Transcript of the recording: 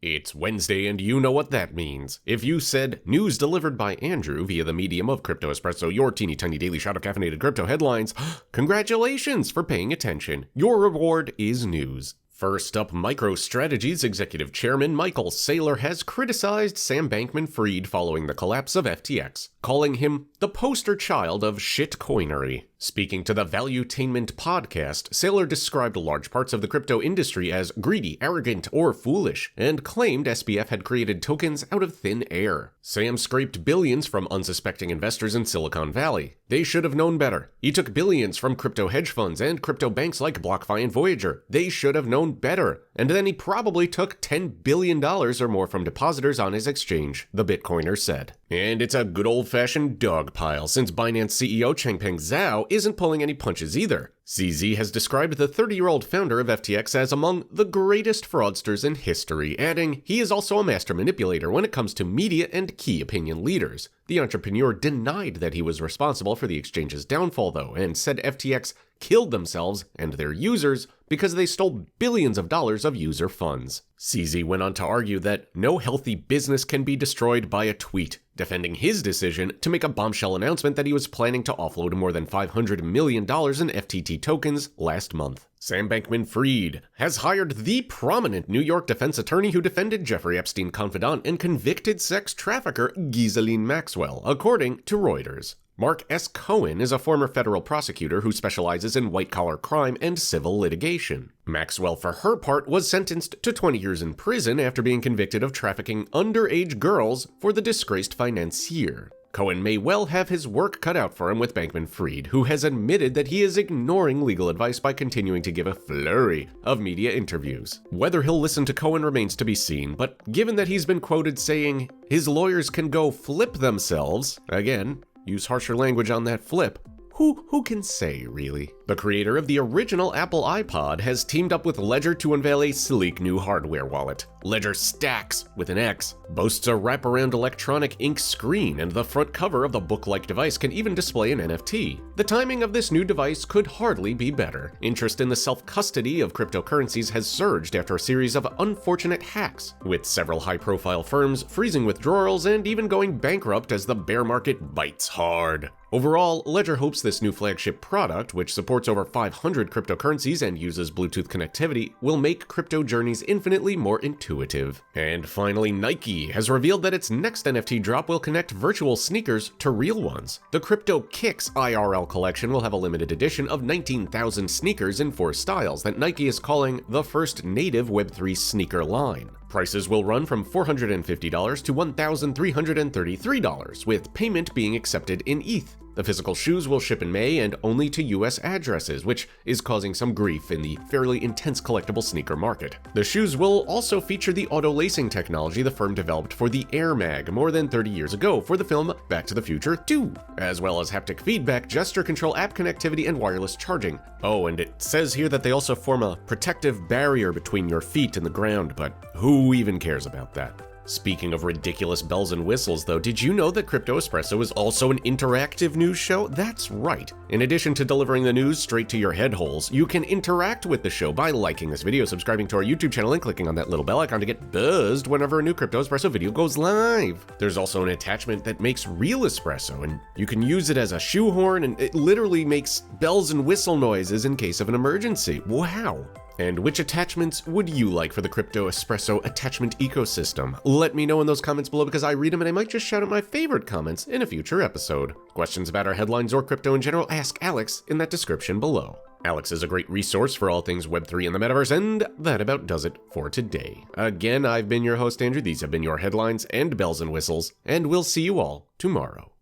It's Wednesday and you know what that means. If you said news delivered by Andrew via the medium of Crypto Espresso, your teeny tiny daily shot of caffeinated crypto headlines, congratulations for paying attention. Your reward is news. First up, MicroStrategy's executive chairman Michael Saylor has criticized Sam Bankman-Fried following the collapse of FTX, calling him the poster child of shitcoinery. Speaking to the Valuetainment podcast, Saylor described large parts of the crypto industry as greedy, arrogant, or foolish, and claimed SBF had created tokens out of thin air. Sam scraped billions from unsuspecting investors in Silicon Valley. They should have known better. He took billions from crypto hedge funds and crypto banks like BlockFi and Voyager. They should have known better. And then he probably took $10 billion or more from depositors on his exchange, the Bitcoiner said. And it's a good old-fashioned dog pile, since Binance CEO Changpeng Zhao isn't pulling any punches either. CZ has described the 30-year-old founder of FTX as among the greatest fraudsters in history, adding he is also a master manipulator when it comes to media and key opinion leaders. The entrepreneur denied that he was responsible for the exchange's downfall, though, and said FTX killed themselves and their users because they stole billions of dollars of user funds. CZ went on to argue that no healthy business can be destroyed by a tweet, defending his decision to make a bombshell announcement that he was planning to offload more than $500 million in FTT tokens last month. Sam Bankman-Fried has hired the prominent New York defense attorney who defended Jeffrey Epstein confidant and convicted sex trafficker Ghislaine Maxwell, according to Reuters. Mark S. Cohen is a former federal prosecutor who specializes in white-collar crime and civil litigation. Maxwell, for her part, was sentenced to 20 years in prison after being convicted of trafficking underage girls for the disgraced financier. Cohen may well have his work cut out for him with Bankman-Fried, who has admitted that he is ignoring legal advice by continuing to give a flurry of media interviews. Whether he'll listen to Cohen remains to be seen, but given that he's been quoted saying his lawyers can go flip themselves, again, use harsher language on that flip, who can say, really? The creator of the original Apple iPod has teamed up with Ledger to unveil a sleek new hardware wallet. Ledger Stax, with an X, boasts a wraparound electronic ink screen, and the front cover of the book-like device can even display an NFT. The timing of this new device could hardly be better. Interest in the self-custody of cryptocurrencies has surged after a series of unfortunate hacks, with several high-profile firms freezing withdrawals and even going bankrupt as the bear market bites hard. Overall, Ledger hopes this new flagship product, which supports over 500 cryptocurrencies and uses Bluetooth connectivity, will make crypto journeys infinitely more intuitive. And finally, Nike has revealed that its next NFT drop will connect virtual sneakers to real ones. The Crypto Kicks IRL collection will have a limited edition of 19,000 sneakers in 4 styles that Nike is calling the first native Web3 sneaker line. Prices will run from $450 to $1,333, with payment being accepted in ETH. The physical shoes will ship in May and only to US addresses, which is causing some grief in the fairly intense collectible sneaker market. The shoes will also feature the auto-lacing technology the firm developed for the Air Mag more than 30 years ago for the film Back to the Future 2, as well as haptic feedback, gesture control, app connectivity, and wireless charging. Oh, and it says here that they also form a protective barrier between your feet and the ground, but who even cares about that? Speaking of ridiculous bells and whistles, though, did you know that Crypto Espresso is also an interactive news show? That's right. In addition to delivering the news straight to your head holes, you can interact with the show by liking this video, subscribing to our YouTube channel, and clicking on that little bell icon to get buzzed whenever a new Crypto Espresso video goes live. There's also an attachment that makes real espresso, and you can use it as a shoehorn, and it literally makes bells and whistle noises in case of an emergency. Wow. And which attachments would you like for the Crypto Espresso attachment ecosystem? Let me know in those comments below because I read them and I might just shout out my favorite comments in a future episode. Questions about our headlines or crypto in general, ask Alex in that description below. Alex is a great resource for all things Web3 and the metaverse, and that about does it for today. Again, I've been your host, Andrew. These have been your headlines and bells and whistles, and we'll see you all tomorrow.